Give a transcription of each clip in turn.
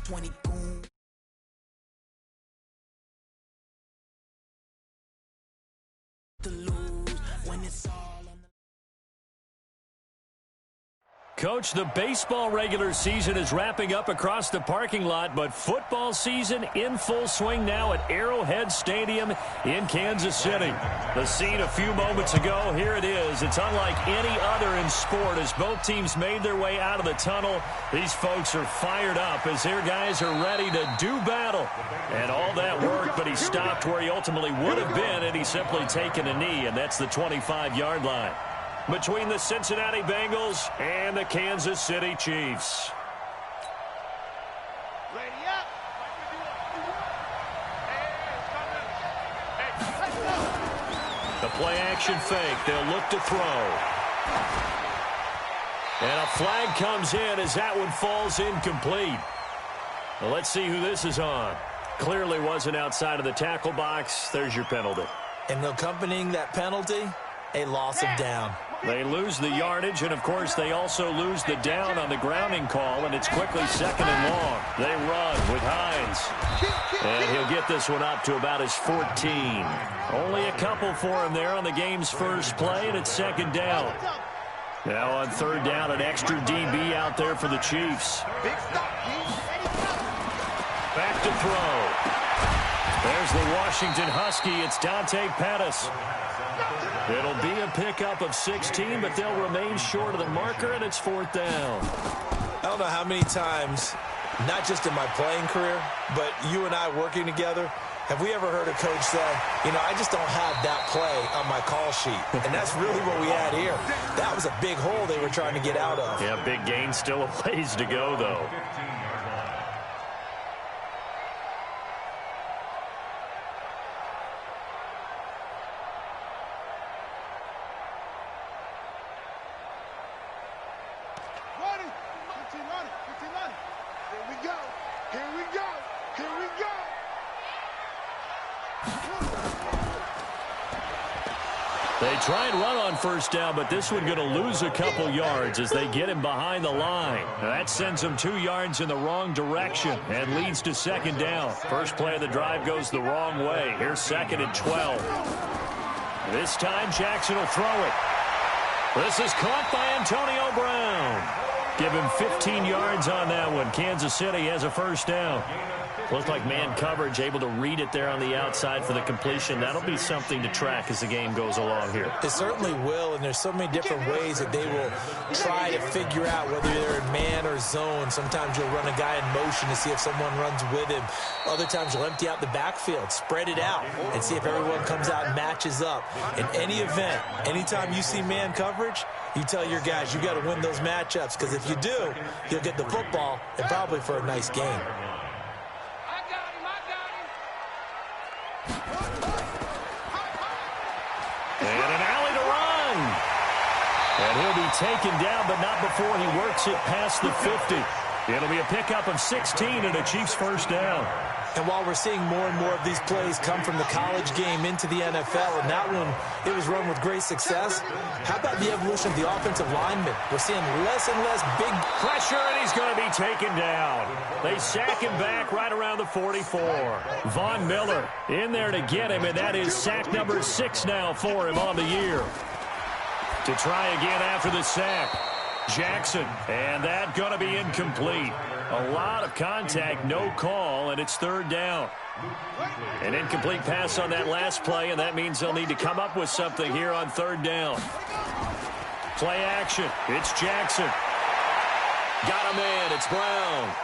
20 goon. To lose when it's all on the Coach, the baseball regular season is wrapping up across the parking lot, but football season in full swing now at Arrowhead Stadium in Kansas City. The scene a few moments ago, here it is. It's unlike any other in sport as both teams made their way out of the tunnel. These folks are fired up as their guys are ready to do battle. And all that work, but he stopped where he ultimately would have been had he simply taken a knee, and that's the 25-yard line between the Cincinnati Bengals and the Kansas City Chiefs. Ready up. The play action fake. They'll look to throw. And a flag comes in as that one falls incomplete. Well, let's see who this is on. Clearly wasn't outside of the tackle box. There's your penalty. And accompanying that penalty, a loss of down. They lose the yardage, and, of course, they also lose the down on the grounding call, and it's quickly second and long. They run with Hines. And he'll get this one up to about his 14. Only a couple for him there on the game's first play, and it's second down. Now on third down, an extra DB out there for the Chiefs. Back to throw. There's the Washington Husky. It's Dante Pettis. It'll be a pickup of 16, but they'll remain short of the marker, and it's fourth down. I don't know how many times, not just in my playing career, but you and I working together, have we ever heard a coach say, you know, I just don't have that play on my call sheet. And that's really what we had here. That was a big hole they were trying to get out of. Yeah, big gain, still a ways to go, though. They try and run on first down, but this one going to lose a couple yards as they get him behind the line. That sends them 2 yards in the wrong direction and leads to second down. First play of the drive goes the wrong way. Here's second and 12. This time Jackson will throw it. This is caught by Antonio Brown. Give him 15 yards on that one. Kansas City has a first down. Looked like man coverage, able to read it there on the outside for the completion. That'll be something to track as the game goes along here. It certainly will, and there's so many different ways that they will try to figure out whether they're in man or zone. Sometimes you'll run a guy in motion to see if someone runs with him. Other times you'll empty out the backfield, spread it out, and see if everyone comes out and matches up. In any event, anytime you see man coverage, you tell your guys you got to win those matchups, because if you do, you'll get the football and probably for a nice game. And an alley to run. And he'll be taken down, but not before he works it past the 50. It'll be a pickup of 16 and a Chiefs first down. And while we're seeing more and more of these plays come from the college game into the NFL, and that one, it was run with great success, how about the evolution of the offensive lineman? We're seeing less and less big pressure, and he's going to be taken down. They sack him back right around the 44. Von Miller in there to get him, and that is sack number 6 now for him on the year. To try again after the sack, Jackson, and that going to be incomplete. A lot of contact, no call, and it's third down. An incomplete pass on that last play, and that means they'll need to come up with something here on third down. Play action. It's Jackson. Got a man. It's Brown.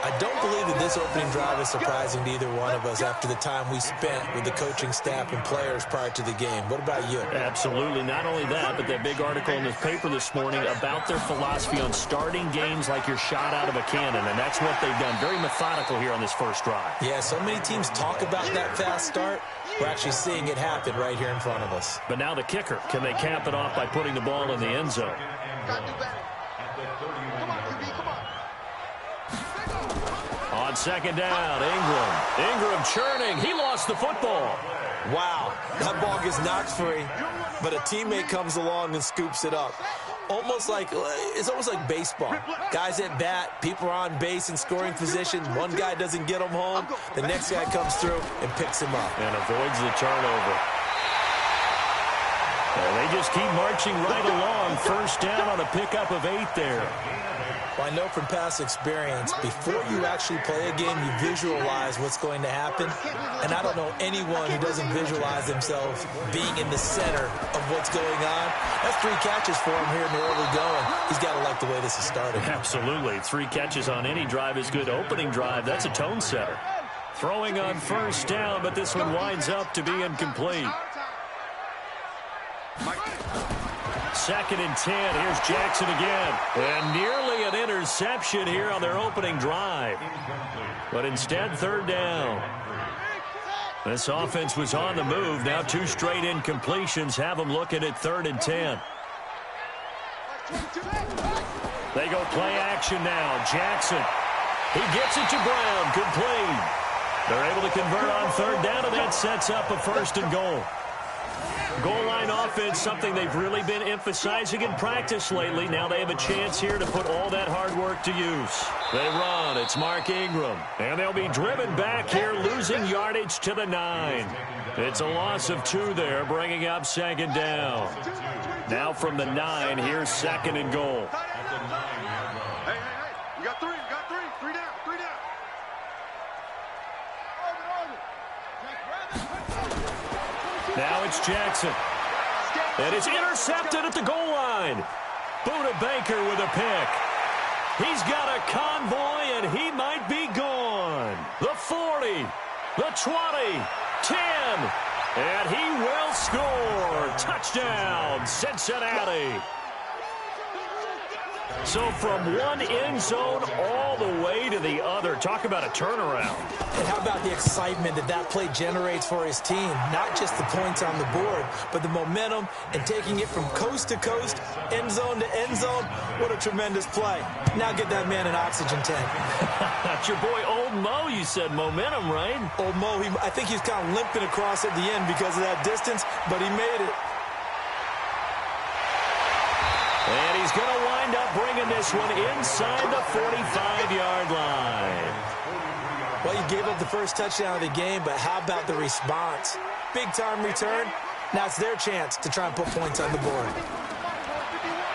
I don't believe that this opening drive is surprising to either one of us after the time we spent with the coaching staff and players prior to the game. What about you? Absolutely. Not only that, but that big article in the paper this morning about their philosophy on starting games like you're shot out of a cannon, and that's what they've done. Very methodical here on this first drive. Yeah, so many teams talk about that fast start. We're actually seeing it happen right here in front of us. But now the kicker. Can they cap it off by putting the ball in the end zone? On second down, Ingram churning. He lost the football. Wow, that ball gets knocked free, but a teammate comes along and scoops it up. almost like baseball. Guys at bat, people are on base in scoring position. One guy doesn't get them home. The next guy comes through and picks him up. And avoids the turnover. And they just keep marching right along. First down on a pickup of 8 there. Well, I know from past experience, before you actually play a game, you visualize what's going to happen. And I don't know anyone who doesn't visualize themselves being in the center of what's going on. That's 3 catches for him here in the early going. He's got to like the way this is starting. Absolutely. 3 catches on any drive is good. Opening drive, that's a tone setter. Throwing on first down, but this one winds up to be incomplete. 2nd and 10. Here's Jackson again. And nearly an interception here on their opening drive. But instead, 3rd down. This offense was on the move. Now 2 straight incompletions have them looking at 3rd and 10. They go play action now. Jackson. He gets it to Brown. Complete. They're able to convert on 3rd down, and that sets up a 1st and goal. Goal line offense, something they've really been emphasizing in practice lately. Now they have a chance here to put all that hard work to use. They run. It's Mark Ingram. And they'll be driven back here, losing yardage to the 9. It's a loss of 2 there, bringing up 2nd down. Now from the 9, here's 2nd and goal. Hey, you got 3, you got 3. 3 down, 3 down. Now it's Jackson. And it's intercepted at the goal line. Buda Baker with a pick. He's got a convoy, and he might be gone. The 40, the 20, 10, and he will score. Touchdown, Cincinnati. So from one end zone all the way to the other. Talk about a turnaround. And how about the excitement that play generates for his team? Not just the points on the board, but the momentum and taking it from coast to coast, end zone to end zone. What a tremendous play. Now get that man an oxygen tank. That's your boy Old Mo. You said momentum, right? Old Mo, I think he's kind of limping across at the end because of that distance, but he made it. And he's going to wind up bringing this one inside the 45-yard line. Well, you gave up the first touchdown of the game, but how about the response? Big-time return. Now it's their chance to try and put points on the board.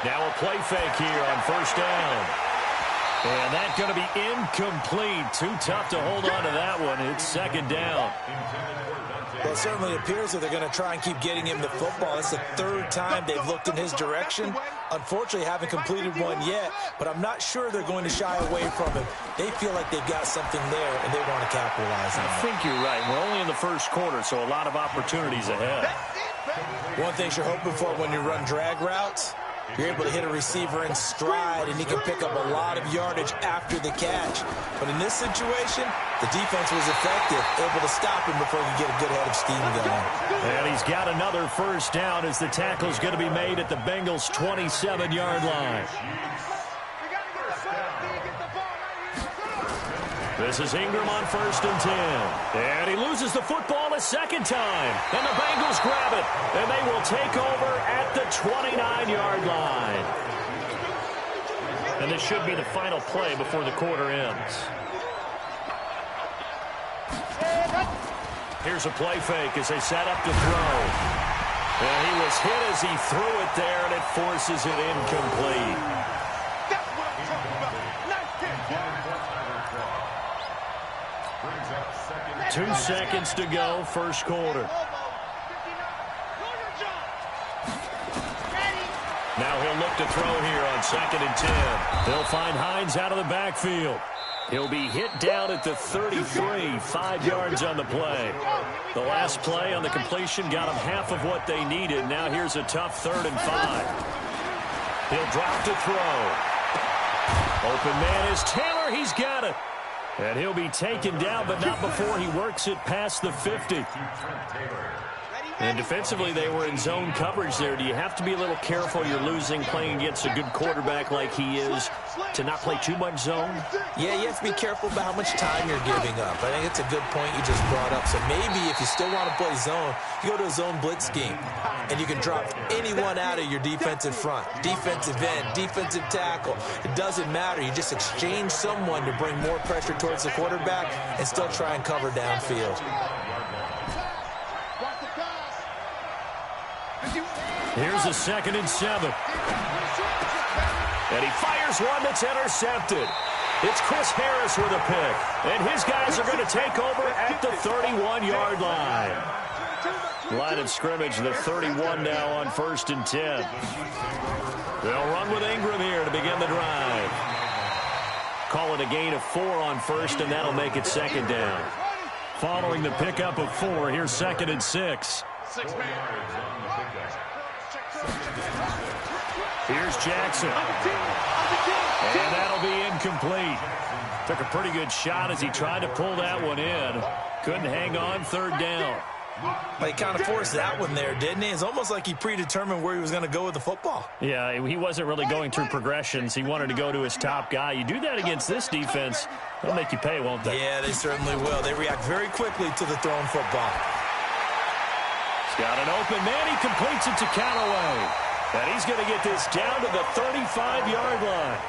Now a play fake here on 1st down. And that's going to be incomplete. Too tough to hold on to that one. It's 2nd down. Well, it certainly appears that they're going to try and keep getting him the football. It's the 3rd time they've looked in his direction. Unfortunately, haven't completed one yet, but I'm not sure they're going to shy away from him. They feel like they've got something there, and they want to capitalize on it. I think you're right. We're only in the 1st quarter, so a lot of opportunities ahead. One thing you're hoping for when you run drag routes, you're able to hit a receiver in stride, and he can pick up a lot of yardage after the catch. But in this situation, the defense was effective, able to stop him before he could get a good head of steam going. And he's got another 1st down as the tackle's going to be made at the Bengals' 27-yard line. This is Ingram on 1st and 10. And he loses the football a 2nd time. And the Bengals grab it. And they will take over at the 29-yard line. And this should be the final play before the quarter ends. Here's a play fake as they set up to throw. And he was hit as he threw it there, and it forces it incomplete. That's what I'm talking about. Nice catch. 2 seconds to go, 1st quarter. Now he'll look to throw here on 2nd and 10. They'll find Hines out of the backfield. He'll be hit down at the 33, 5 yards on the play. The last play on the completion got him half of what they needed. Now here's a tough 3rd and 5. He'll drop to throw. Open man is Taylor. He's got it. And he'll be taken down, but not before he works it past the 50. And defensively, they were in zone coverage there. Do you have to be a little careful? You're losing playing against a good quarterback like he is to not play too much zone? Yeah, you have to be careful about how much time you're giving up. I think it's a good point you just brought up. So maybe if you still want to play zone, you go to a zone blitz scheme, and you can drop anyone out of your defensive front. Defensive end, defensive tackle. It doesn't matter. You just exchange someone to bring more pressure towards the quarterback and still try and cover downfield. Here's a 2nd and 7. And he fires one that's intercepted. It's Chris Harris with a pick. And his guys are going to take over at the 31-yard line. Line of scrimmage, the 31 now on 1st and 10. They'll run with Ingram here to begin the drive. Call it a gain of 4 on 1st, and that'll make it 2nd down. Following the pickup of 4, here's 2nd and 6. Here's Jackson. And that'll be incomplete. Took a pretty good shot as he tried to pull that one in. Couldn't hang on, 3rd down. But he kind of forced that one there, didn't he? It's almost like he predetermined where he was going to go with the football. Yeah, he wasn't really going through progressions. He wanted to go to his top guy. You do that against this defense, they'll make you pay, won't they? Yeah, they certainly will. They react very quickly to the thrown football. He's got an open man. He completes it to Callaway. And he's going to get this down to the 35-yard line.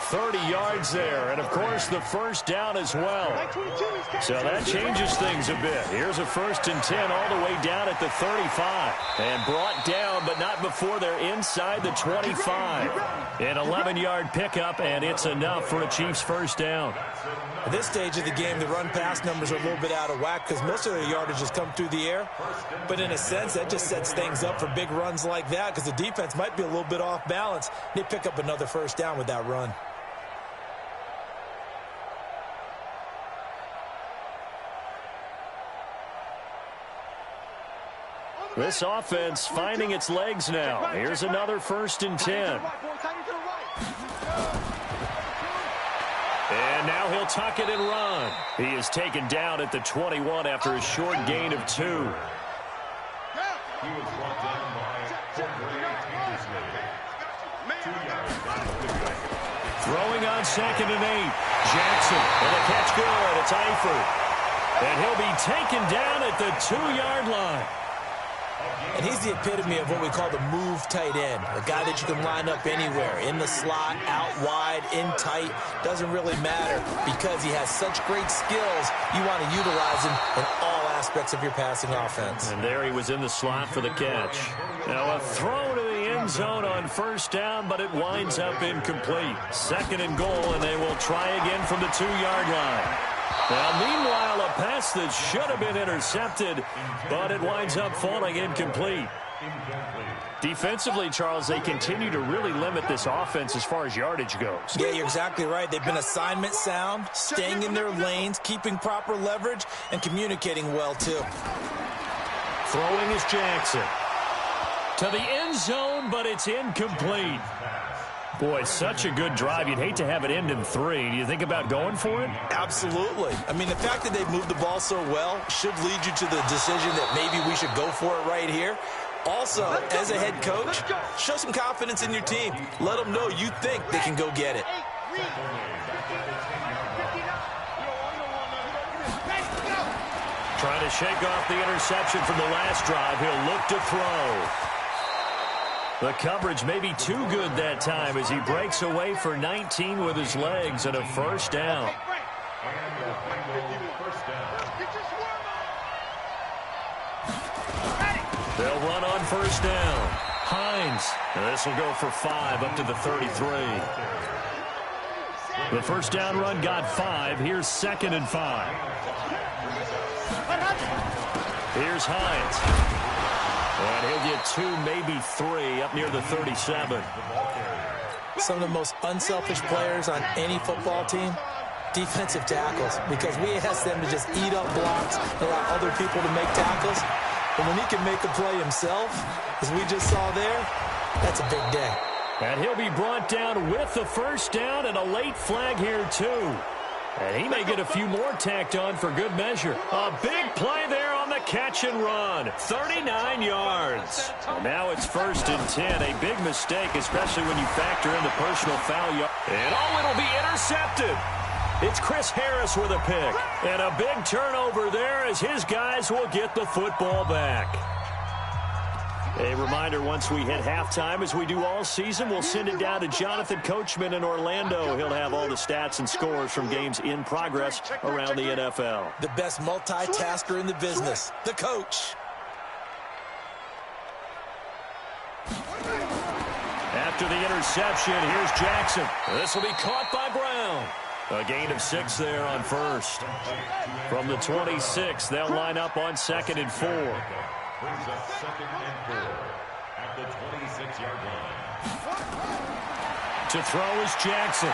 30 yards there, and of course the 1st down as well. So that changes things a bit. Here's a 1st and 10 all the way down at the 35. And brought down, but not before they're inside the 25. An 11-yard pickup, and it's enough for a Chiefs 1st down. At this stage of the game, the run-pass numbers are a little bit out of whack because most of their yardage has come through the air. But in a sense, that just sets things up for big runs like that because the defense might be a little bit off balance. They pick up another 1st down with that run. This offense finding its legs now. Here's another 1st and 10. And now he'll tuck it and run. He is taken down at the 21 after a short gain of 2. Throwing on 2nd and 8. Jackson, and the catch good. It's Eifert. And he'll be taken down at the 2-yard line. And he's the epitome of what we call the move tight end. A guy that you can line up anywhere, in the slot, out wide, in tight. Doesn't really matter because he has such great skills. You want to utilize him in all aspects of your passing offense. And there he was in the slot for the catch. Now a throw to the end zone on 1st down, but it winds up incomplete. 2nd and goal, and they will try again from the 2-yard line. Now, meanwhile, a pass that should have been intercepted, but it winds up falling incomplete. Defensively, Charles, they continue to really limit this offense as far as yardage goes. Yeah, you're exactly right. They've been assignment sound, staying in their lanes, keeping proper leverage, and communicating well, too. Throwing is Jackson. To the end zone, but it's incomplete. Boy, such a good drive. You'd hate to have it end in 3. Do you think about going for it? Absolutely. I mean, the fact that they've moved the ball so well should lead you to the decision that maybe we should go for it right here. Also, as a head coach, show some confidence in your team. Let them know you think they can go get it. Trying to shake off the interception from the last drive. He'll look to throw. The coverage may be too good that time as he breaks away for 19 with his legs and a 1st down. They'll run on 1st down. Hines. And this will go for 5 up to the 33. The 1st down run got 5. Here's 2nd and 5. Here's Hines. And he'll get 2, maybe 3 up near the 37. Some of the most unselfish players on any football team, defensive tackles, because we ask them to just eat up blocks and allow other people to make tackles. But when he can make a play himself, as we just saw there, that's a big day. And he'll be brought down with the 1st down and a late flag here, too. And he may get a few more tacked on for good measure. A big play there on the a catch and run. 39 yards. And now it's 1st and 10. A big mistake, especially when you factor in the personal foul yard. And it'll be intercepted. It's Chris Harris with a pick. And a big turnover there as his guys will get the football back. A reminder, once we hit halftime, as we do all season, we'll send it down to Jonathan Coachman in Orlando. He'll have all the stats and scores from games in progress around the NFL. The best multitasker in the business, the coach. After the interception, here's Jackson. This will be caught by Brown. A gain of 6 there on first. From the 26, they'll line up on 2nd and 4. Brings us 2nd and 4 at the 26-yard line. To throw is Jackson.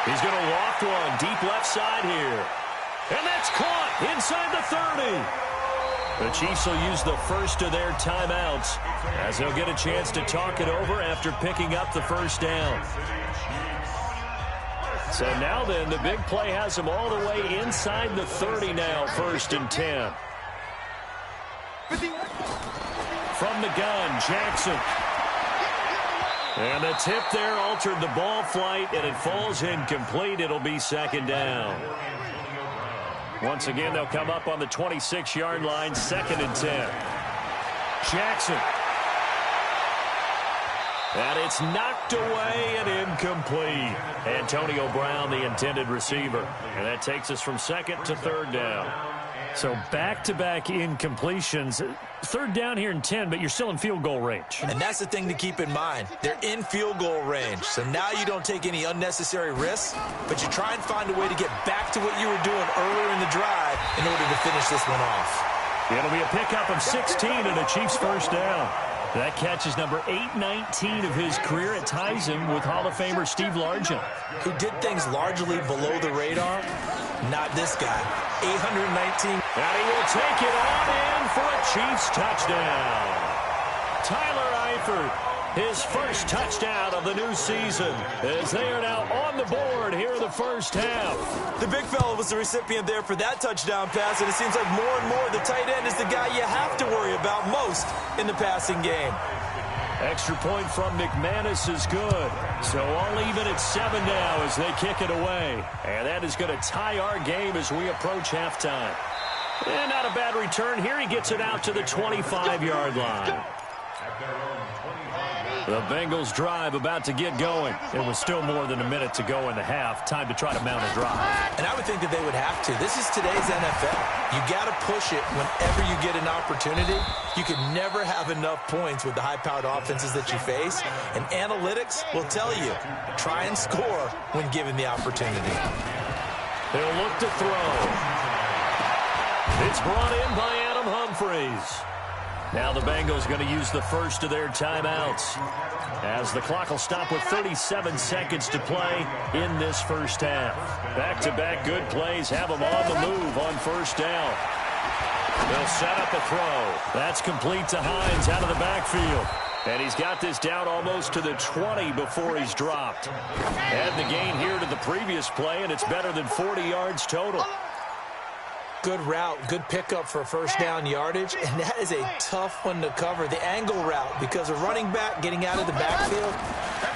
He's going to loft one deep left side here. And that's caught inside the 30. The Chiefs will use the first of their timeouts as they'll get a chance to talk it over after picking up the first down. So now then, the big play has them all the way inside the 30 now, 1st and 10. From the gun, Jackson. And the tip there altered the ball flight, and it falls incomplete. It'll be 2nd down. Once again, they'll come up on the 26-yard line, 2nd and 10. Jackson. And it's knocked away and incomplete. Antonio Brown, the intended receiver. And that takes us from 2nd to 3rd down. So back-to-back incompletions. 3rd down here and 10, but you're still in field goal range. And that's the thing to keep in mind. They're in field goal range. So now you don't take any unnecessary risks, but you try and find a way to get back to what you were doing earlier in the drive in order to finish this one off. It'll be a pickup of 16 and a Chiefs first down. That catch is number 819 of his career. It ties him with Hall of Famer Steve Largent, who did things largely below the radar. Not this guy. 819. And he will take it on in for a Chiefs touchdown. Tyler Eifert, his first touchdown of the new season, as they are now on the board here in the first half. The big fella was the recipient there for that touchdown pass, and it seems like more and more the tight end is the guy you have to worry about most in the passing game. Extra point from McManus is good. So all even at 7 now as they kick it away. And that is going to tie our game as we approach halftime. And not a bad return here. He gets it out to the 25-yard line. The Bengals drive about to get going. It was still more than a minute to go in the half. Time to try to mount a drive. And I would think that they would have to. This is today's NFL. You got to push it whenever you get an opportunity. You can never have enough points with the high-powered offenses that you face. And analytics will tell you, try and score when given the opportunity. They'll look to throw. It's brought in by Adam Humphries. Now the Bengals going to use the first of their timeouts as the clock will stop with 37 seconds to play in this first half. Back-to-back good plays have them on the move on first down. They'll set up a throw. That's complete to Hines out of the backfield. And he's got this down almost to the 20 before he's dropped. Add the gain here to the previous play, and it's better than 40 yards total. Good route, good pickup for first down yardage, and that is a tough one to cover. The angle route, because a running back getting out of the backfield,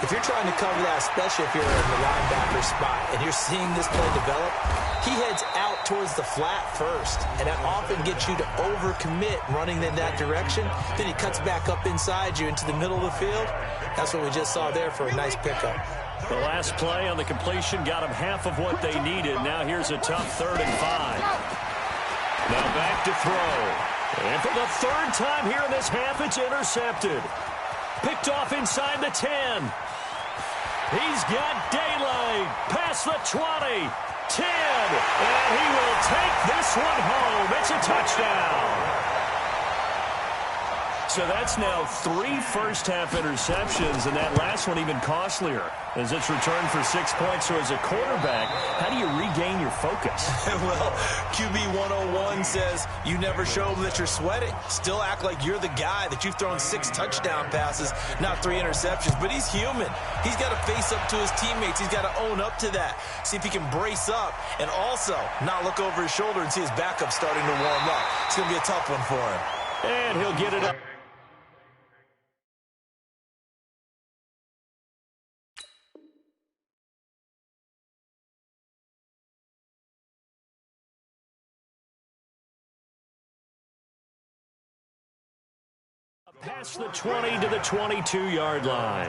if you're trying to cover that, especially if you're in the linebacker spot and you're seeing this play develop, he heads out towards the flat first, and that often gets you to overcommit running in that direction. Then he cuts back up inside you into the middle of the field. That's what we just saw there for a nice pickup. The last play on the completion got them half of what they needed. Now here's a tough 3rd and 5. Now back to throw. And for the 3rd time here in this half, it's intercepted. Picked off inside the 10. He's got daylight. Past the 20. 10. And he will take this one home. It's a touchdown. So that's now 3 first-half interceptions, and that last one even costlier as it's returned for 6 points. So as a quarterback, how do you regain your focus? Well, QB 101 says you never show them that you're sweating. Still act like you're the guy, that you've thrown 6 touchdown passes, not 3 interceptions. But he's human. He's got to face up to his teammates. He's got to own up to that. See if he can brace up and also not look over his shoulder and see his backup starting to warm up. It's going to be a tough one for him. And he'll get it up. Past the 20 to the 22-yard line.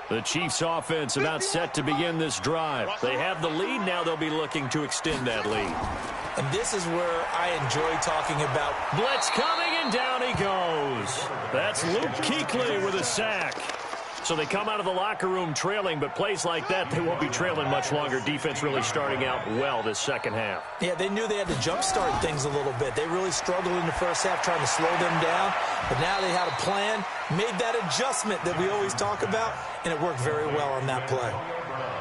The Chiefs offense about set to begin this drive. They have the lead. Now they'll be looking to extend that lead. And this is where I enjoy talking about blitz coming, and down he goes. That's Luke Kuechly with a sack. So they come out of the locker room trailing, but plays like that, they won't be trailing much longer. Defense really starting out well this second half. Yeah, they knew they had to jumpstart things a little bit. They really struggled in the first half trying to slow them down, but now they had a plan, made that adjustment that we always talk about, and it worked very well on that play.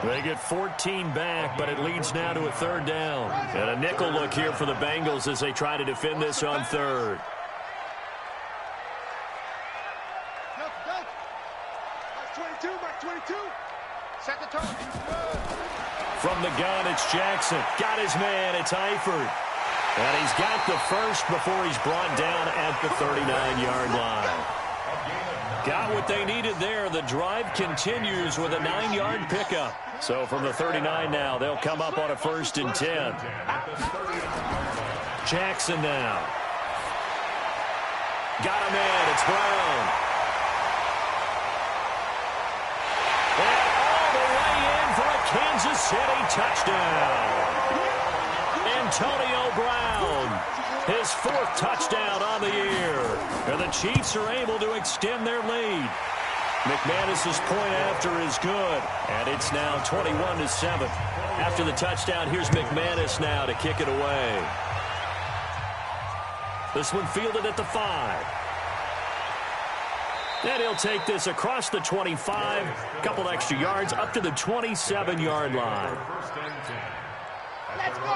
They get 14 back, but it leads now to a 3rd down. And a nickel look here for the Bengals as they try to defend this on 3rd. From the gun, it's Jackson. Got his man. It's Eifert. And he's got the first before he's brought down at the 39-yard line. Got what they needed there. The drive continues with a 9-yard pickup. So from the 39 now, they'll come up on a 1st and 10. Jackson now. Got a man. It's Brown. Kansas City touchdown. Antonio Brown, his 4th touchdown on the year. And the Chiefs are able to extend their lead. McManus's point after is good, and it's now 21-7. After the touchdown, here's McManus now to kick it away. This one fielded at the 5. And he'll take this across the 25, a couple extra yards, up to the 27-yard line.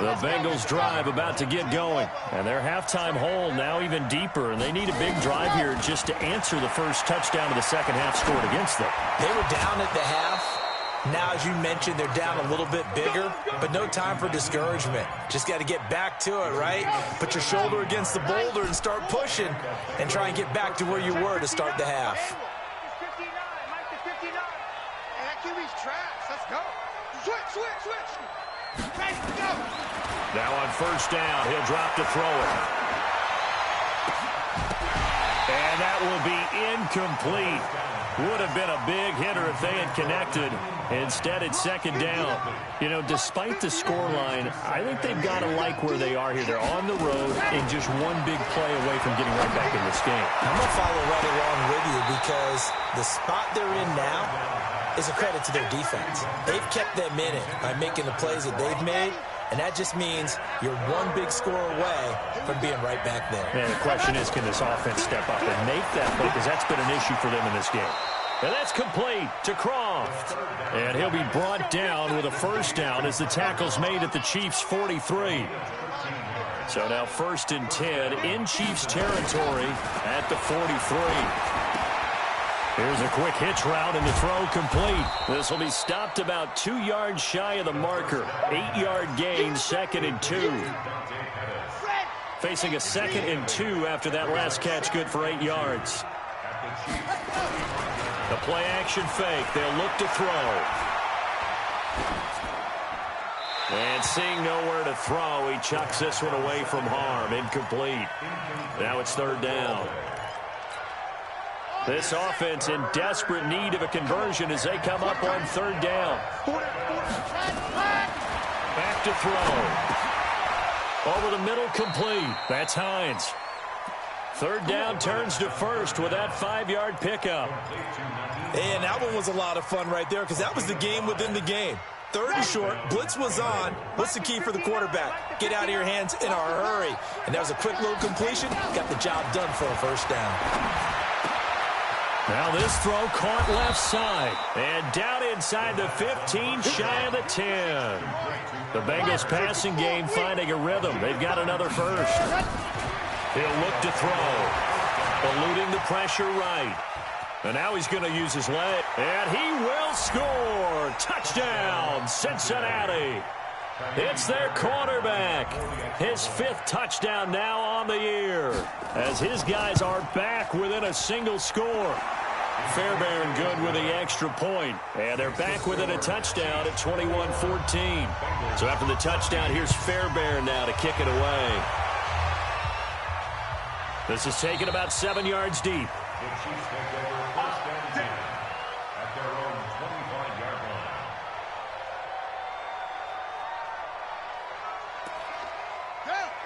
The Bengals drive about to get going. And their halftime hole now even deeper. And they need a big drive here just to answer the first touchdown of the second half scored against them. They were down at the half. Now, as you mentioned, they're down a little bit bigger, but no time for discouragement. Just got to get back to it, right? Put your shoulder against the boulder and start pushing and try and get back to where you were to start the half. 59, Mike to 59. And that QB's trash. Let's go. Switch. Ready, go. Now on 1st down, he'll drop to throw it. And that will be incomplete. Would have been a big hitter if they had connected. Instead, it's 2nd down. You know, despite the scoreline, I think they've got to like where they are here. They're on the road and just one big play away from getting right back in this game. I'm going to follow right along with you because the spot they're in now is a credit to their defense. They've kept them in it by making the plays that they've made. And that just means you're one big score away from being right back there. And the question is, can this offense step up and make that play? Because that's been an issue for them in this game. And that's complete to Croft. And he'll be brought down with a 1st down as the tackle's made at the Chiefs' 43. So now 1st and 10 in Chiefs territory at the 43. Here's a quick hitch route and the throw complete. This will be stopped about 2 yards shy of the marker. 8-yard gain, 2nd and 2. Facing a 2nd and 2 after that last catch, good for 8 yards. The play action fake. They'll look to throw. And seeing nowhere to throw, he chucks this one away from harm. Incomplete. Now it's 3rd down. This offense in desperate need of a conversion as they come up on 3rd down. Back to throw. Over the middle, complete. That's Hines. 3rd down turns to 1st with that 5-yard pickup. And that one was a lot of fun right there because that was the game within the game. 3rd and short. Blitz was on. What's the key for the quarterback? Get out of your hands in a hurry. And that was a quick little completion. Got the job done for a first down. Now this throw caught left side. And down inside the 15, shy of the 10. The Bengals passing game finding a rhythm. They've got another first. He'll look to throw. Eluding the pressure right. And now he's going to use his leg. And he will score. Touchdown, Cincinnati. It's their quarterback. His 5th touchdown now on the year. As his guys are back within a single score. Fairbairn good with the extra point. And they're back within a touchdown at 21-14. So after the touchdown, here's Fairbairn now to kick it away. This is taken about 7 yards deep. The Chiefs take over 1st and 10 at their own 25-yard line.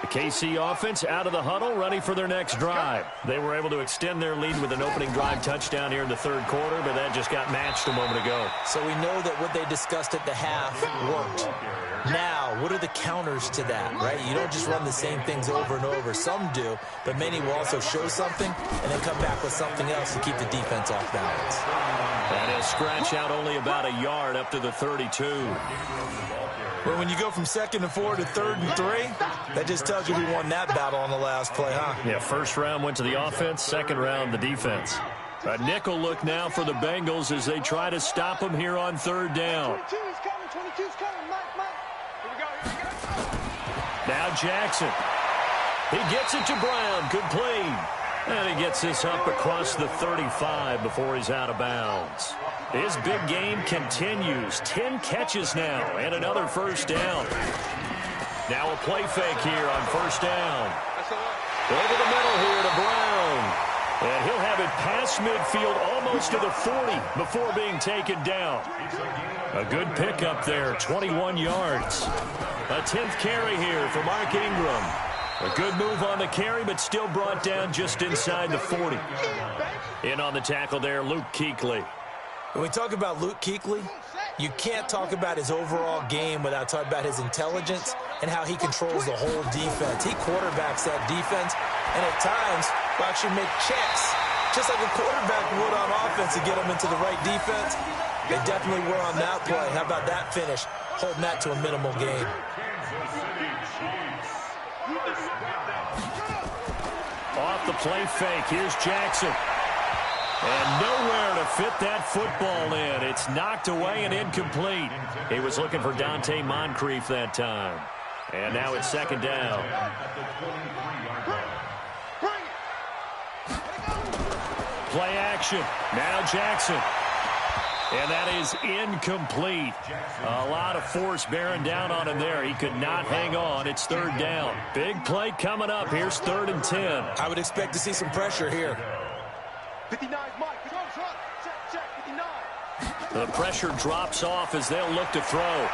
The KC offense out of the huddle, ready for their next drive. They were able to extend their lead with an opening drive touchdown here in the 3rd quarter, but that just got matched a moment ago. So we know that what they discussed at the half worked. Now, what are the counters to that, right? You don't just run the same things over and over. Some do, but many will also show something and then come back with something else to keep the defense off balance. And he'll scratch out only about a yard up to the 32. Well, when you go from 2nd and 4 to 3rd and 3, that just tells you we won that battle on the last play, huh? Yeah, 1st round went to the offense, 2nd round the defense. A nickel look now for the Bengals as they try to stop him here on 3rd down. 22's coming, 22's coming, Mike. Here we go. Now Jackson. He gets it to Brown, complete. And he gets this up across the 35 before he's out of bounds. His big game continues. 10 catches now and another first down. Now a play fake here on 1st down. Over the middle here to Brown. And he'll have it past midfield almost to the 40 before being taken down. A good pickup there, 21 yards. A 10th carry here for Mark Ingram. A good move on the carry, but still brought down just inside the 40. In on the tackle there, Luke Kuechly. When we talk about Luke Kuechly, you can't talk about his overall game without talking about his intelligence and how he controls the whole defense. He quarterbacks that defense, and at times will actually make checks, just like a quarterback would on offense to get them into the right defense. They definitely were on that play. How about that finish? Holding that to a minimal gain. Off the play fake, here's Jackson. And nowhere to fit that football in. It's knocked away and incomplete. He was looking for Dante Moncrief that time. And now it's 2nd down. Play action. Now Jackson. And that is incomplete. A lot of force bearing down on him there. He could not hang on. It's 3rd down. Big play coming up. Here's 3rd and 10. I would expect to see some pressure here. 59, Mike. Check, 59. The pressure drops off as they'll look to throw.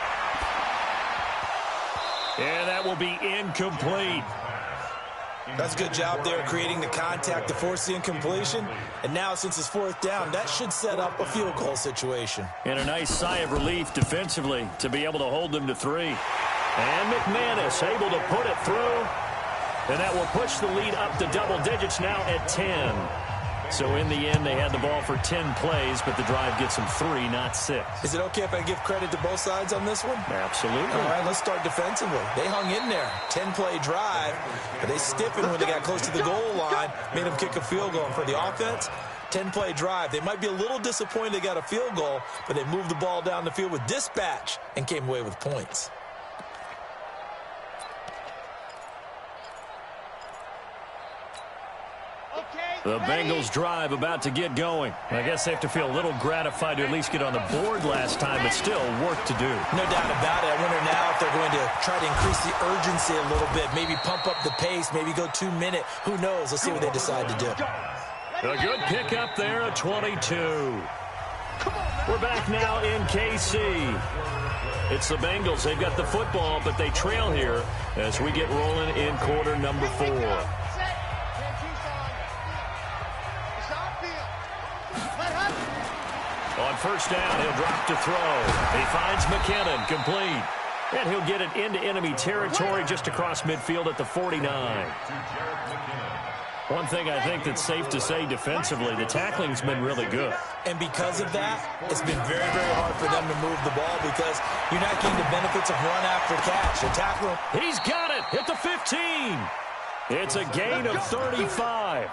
And that will be incomplete. That's a good job there creating the contact to force the incompletion. And now since it's 4th down, that should set up a field goal situation. And a nice sigh of relief defensively to be able to hold them to 3. And McManus able to put it through. And that will push the lead up to double digits now at 10. So in the end, they had the ball for 10 plays, but the drive gets them 3, not 6. Is it okay if I give credit to both sides on this one? Absolutely. All right, let's start defensively. They hung in there. 10-play drive, but they stiffened when they got close to the goal line, made them kick a field goal. And for the offense, 10-play drive. They might be a little disappointed they got a field goal, but they moved the ball down the field with dispatch and came away with points. The Bengals drive about to get going. I guess they have to feel a little gratified to at least get on the board last time, but still work to do. No doubt about it. I wonder now if they're going to try to increase the urgency a little bit, maybe pump up the pace, maybe go 2-minute. Who knows? Let's see what they decide to do. A good pickup there at 22. We're back now in KC. It's the Bengals. They've got the football, but they trail here as we get rolling in quarter number 4. On first down. He'll drop to throw. He finds McKinnon, complete. And he'll get it into enemy territory just across midfield at the 49. One thing I think that's safe to say defensively, the tackling's been really good. And because of that, it's been very, very hard for them to move the ball because you're not getting the benefits of run after catch. The tackle. He's got it at the 15. It's a gain of 35.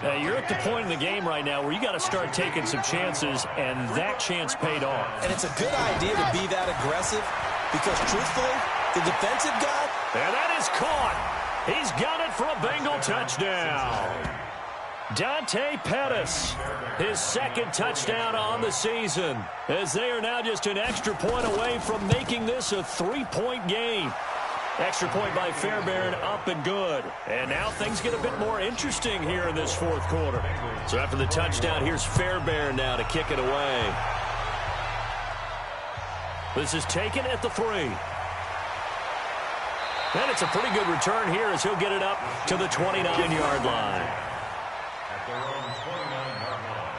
Now, you're at the point in the game right now where you got to start taking some chances, and that chance paid off. And it's a good idea to be that aggressive because, truthfully, the defensive guy. And that is caught. He's got it for a Bengal touchdown. Dante Pettis, his second touchdown on the season, as they are now just an extra point away from making this a 3-point game. Extra point by Fairbairn, up and good. And now things get a bit more interesting here in this fourth quarter. So after the touchdown, here's Fairbairn now to kick it away. This is taken at the 3. And it's a pretty good return here as he'll get it up to the 29-yard line. At their own 29-yard line.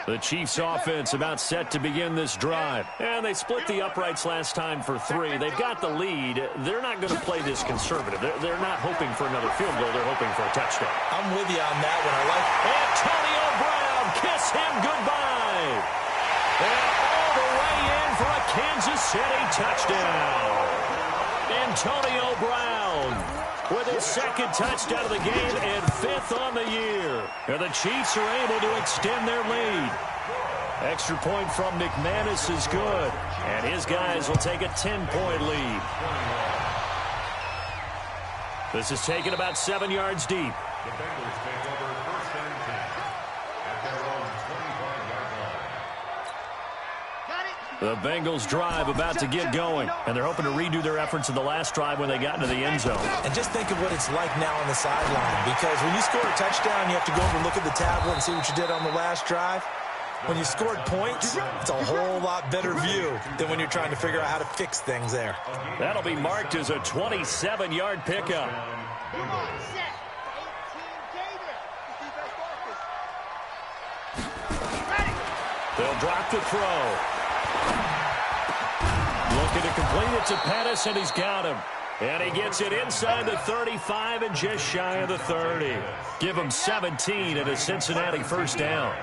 The Chiefs offense about set to begin this drive. And they split the uprights last time for 3. They've got the lead. They're not going to play this conservative. They're not hoping for another field goal. They're hoping for a touchdown. I'm with you on that one. I like Antonio Brown, kiss him goodbye. And all the way in for a Kansas City touchdown. Antonio Brown with his second touchdown of the game and 5th on the year. And the Chiefs are able to extend their lead. Extra point from McManus is good. And his guys will take a 10-point lead. This is taken about 7 yards deep. The Bengals take over 1st and 10 at their own 25-yard line. The Bengals drive about to get going, and they're hoping to redo their efforts in the last drive when they got into the end zone. And just think of what it's like now on the sideline, because when you score a touchdown, you have to go over and look at the tablet and see what you did on the last drive. When you scored points, it's a whole lot better view than when you're trying to figure out how to fix things there. That'll be marked as a 27-yard pickup. Come on, set. 18 Davis. Ready. They'll drop the throw. Looking to complete it to Pettis, and he's got him. And he gets it inside the 35 and just shy of the 30. Give him 17 and a Cincinnati first down.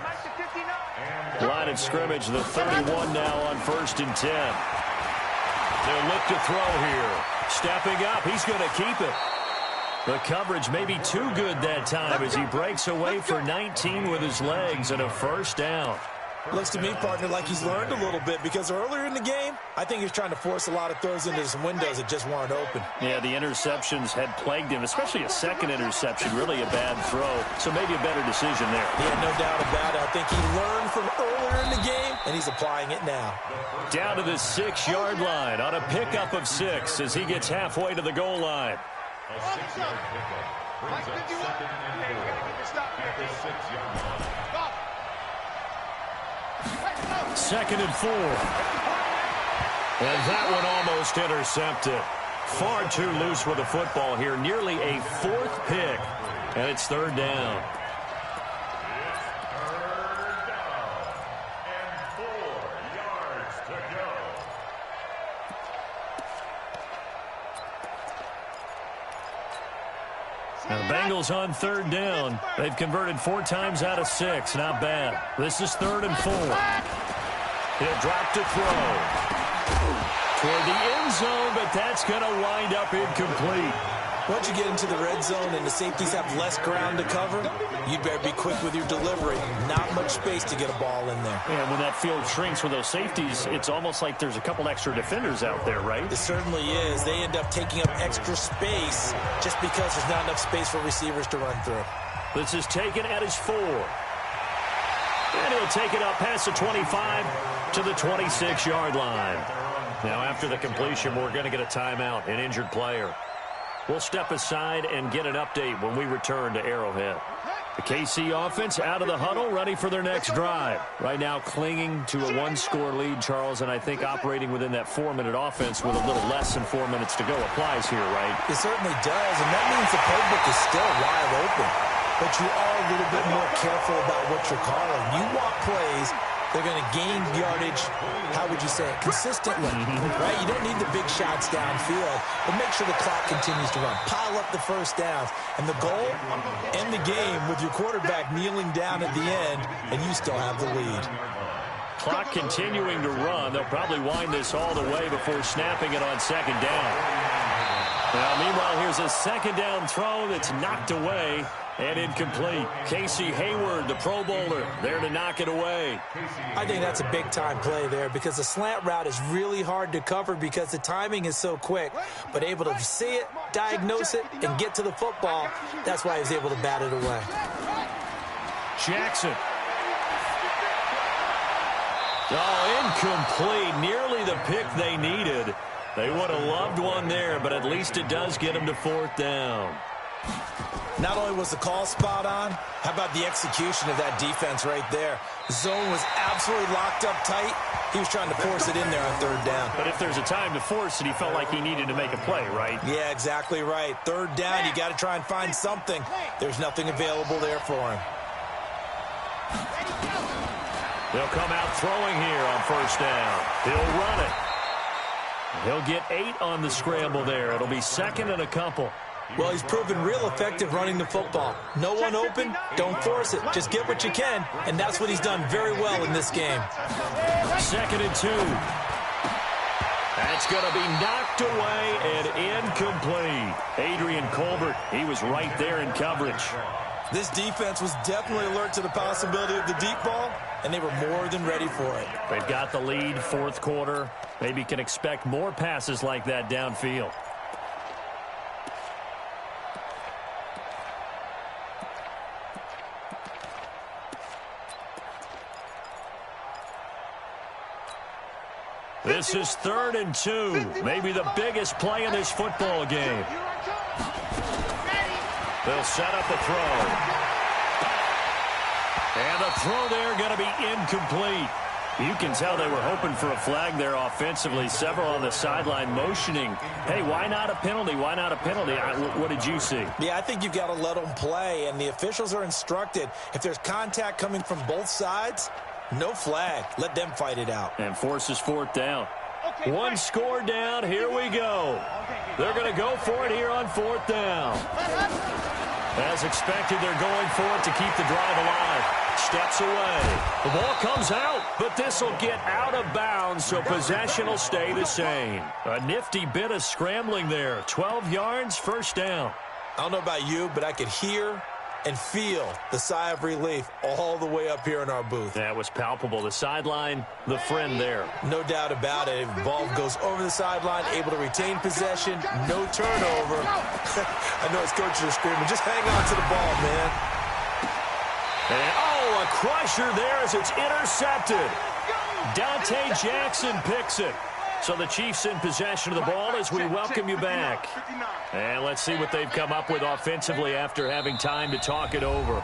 Line of scrimmage, the 31 now on 1st and 10. They'll look to throw here. Stepping up, he's going to keep it. The coverage may be too good that time as he breaks away for 19 with his legs and a first down. Looks to me, partner, like he's learned a little bit because earlier in the game, I think he's trying to force a lot of throws into some windows that just weren't open. Yeah, the interceptions had plagued him, especially a second interception, really a bad throw. So maybe a better decision there. Yeah, no doubt about it. I think he learned from earlier in the game, and he's applying it now. Down to the 6-yard line on a pickup of 6 as he gets halfway to the goal line. A 6-yard pickup brings up 2nd and 4 at the 6-yard line. 2nd and 4. And that one almost intercepted. Far too loose with the football here. Nearly a 4th pick. And it's 3rd down. Third down and 4 yards to go. Now the Bengals on 3rd down. They've converted 4 times out of 6. Not bad. This is 3rd and 4. He'll drop to throw. Toward the end zone, but that's going to wind up incomplete. Once you get into the red zone and the safeties have less ground to cover, you'd better be quick with your delivery. Not much space to get a ball in there. And when that field shrinks with those safeties, it's almost like there's a couple extra defenders out there, right? It certainly is. They end up taking up extra space just because there's not enough space for receivers to run through. This is taken at his 4. And he'll take it up past the 25 to the 26-yard line. Now, after the completion, we're going to get a timeout, an injured player. We'll step aside and get an update when we return to Arrowhead. The KC offense out of the huddle, ready for their next drive. Right now clinging to a one-score lead, Charles, and I think operating within that 4-minute offense with a little less than 4 minutes to go applies here, right? It certainly does, and that means the playbook is still wide open. But you are a little bit more careful about what you're calling. You walk plays, they're going to gain yardage, how would you say it, consistently, right? You don't need the big shots downfield, but make sure the clock continues to run. Pile up the first downs. And the goal, end the game with your quarterback kneeling down at the end, and you still have the lead. Clock continuing to run. They'll probably wind this all the way before snapping it on second down. Now, meanwhile, here's a second down throw that's knocked away and incomplete. Casey Hayward, the Pro Bowler, there to knock it away. I think that's a big-time play there because the slant route is really hard to cover because the timing is so quick. But able to see it, diagnose it, and get to the football, that's why he was able to bat it away. Jackson. Oh, incomplete. Nearly the pick they needed. They would have loved one there, but at least it does get them to fourth down. Not only was the call spot on, how about the execution of that defense right there? The zone was absolutely locked up tight. He was trying to force it in there on third down. But if there's a time to force it, he felt like he needed to make a play, right? Yeah, exactly right. Third down, you got to try and find something. There's nothing available there for him. They'll come out throwing here on first down. He'll run it. He'll get 8 on the scramble there. It'll be second and a couple. Well, he's proven real effective running the football. No one open, don't force it. Just get what you can, and that's what he's done very well in this game. Second and 2. That's going to be knocked away and incomplete. Adrian Colbert, he was right there in coverage. This defense was definitely alert to the possibility of the deep ball, and they were more than ready for it. They've got the lead, fourth quarter. Maybe can expect more passes like that downfield. This is 3rd and 2. Maybe the biggest play in this football game. They'll set up the throw. And the throw there going to be incomplete. You can tell they were hoping for a flag there offensively. Several on the sideline motioning. Hey, why not a penalty? Why not a penalty? What did you see? Yeah, I think you've got to let them play, and the officials are instructed. If there's contact coming from both sides, no flag. Let them fight it out. And forces fourth down. One score down. Here we go. They're going to go for it here on fourth down. As expected, they're going for it to keep the drive alive. Steps away. The ball comes out, but this will get out of bounds, so possession will stay the same. A nifty bit of scrambling there. 12 yards, first down. I don't know about you, but I could hear and feel the sigh of relief all the way up here in our booth. That was palpable. The sideline, the friend there. No doubt about it. The ball goes over the sideline, able to retain possession, no turnover. I know his coaches are screaming, just hang on to the ball, man. And, oh, a crusher there as it's intercepted. Dante Jackson picks it. So the Chiefs in possession of the ball as we welcome you back. And let's see what they've come up with offensively after having time to talk it over.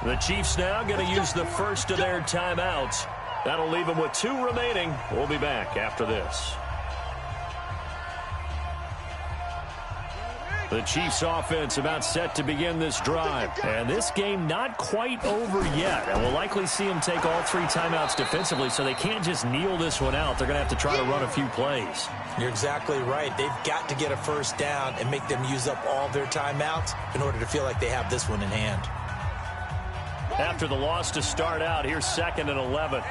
The Chiefs now going to use the first of their timeouts. That'll leave them with 2 remaining. We'll be back after this. The Chiefs offense about set to begin this drive. And this game not quite over yet. And we'll likely see them take all 3 timeouts defensively, so they can't just kneel this one out. They're going to have to try to run a few plays. You're exactly right. They've got to get a first down and make them use up all their timeouts in order to feel like they have this one in hand. After the loss to start out, here's 2nd and 11.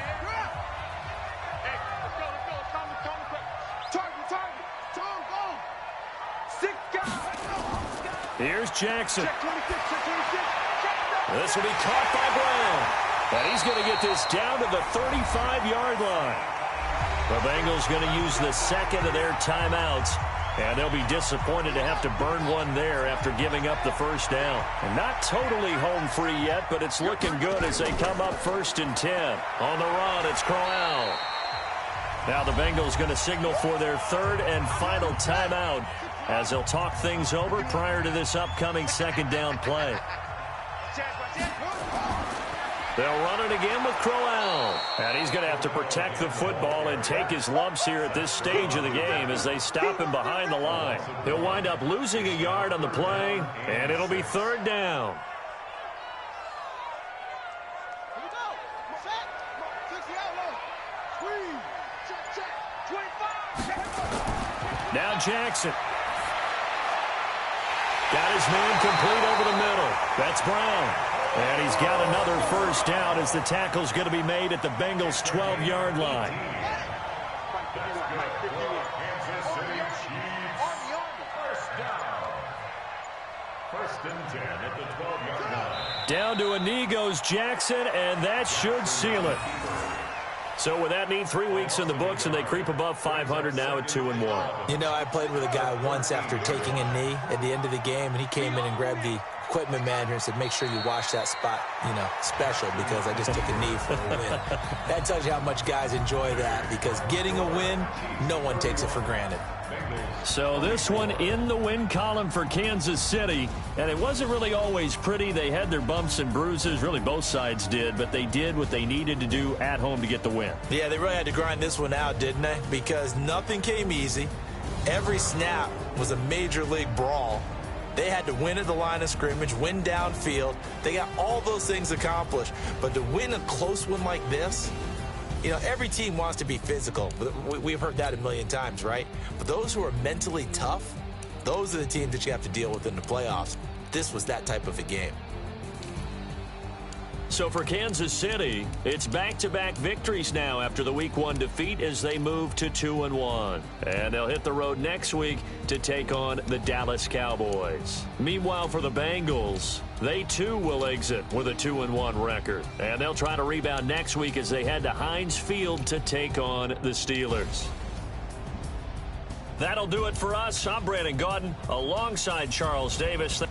Here's Jackson. This will be caught by Brown. And he's going to get this down to the 35-yard line. The Bengals going to use the second of their timeouts. And they'll be disappointed to have to burn one there after giving up the first down. And not totally home free yet, but it's looking good as they come up 1st and 10. On the run, it's Corral. Now the Bengals going to signal for their 3rd and final timeout, as they'll talk things over prior to this upcoming second down play. They'll run it again with Crowell. And he's going to have to protect the football and take his lumps here at this stage of the game as they stop him behind the line. He'll wind up losing a yard on the play, and it'll be third down. Now Jackson. Got his man complete over the middle. That's Brown. And he's got another first down as the tackle's going to be made at the Bengals' 12-yard line. First and 10 at the 12-yard line. Down to a knee goes Jackson, and that should seal it. So with that neat 3 weeks in the books, and they creep above 500 now at 2-1. You know, I played with a guy once after taking a knee at the end of the game, and he came in and grabbed the equipment manager and said, make sure you wash that spot, you know, special, because I just took a knee for a win. That tells you how much guys enjoy that, because getting a win, no one takes it for granted. So this one in the win column for Kansas City, and it wasn't really always pretty. They had their bumps and bruises, really both sides did, but they did what they needed to do at home to get the win. Yeah, they really had to grind this one out, didn't they? Because nothing came easy. Every snap was a major league brawl. They had to win at the line of scrimmage, win downfield. They got all those things accomplished. But to win a close one like this, you know, every team wants to be physical. We've heard that a million times, right? But those who are mentally tough, those are the teams that you have to deal with in the playoffs. This was that type of a game. So for Kansas City, it's back-to-back victories now after the Week 1 defeat as they move to 2-1. And they'll hit the road next week to take on the Dallas Cowboys. Meanwhile, for the Bengals, they too will exit with a 2-1 record. And they'll try to rebound next week as they head to Heinz Field to take on the Steelers. That'll do it for us. I'm Brandon Gaudin alongside Charles Davis.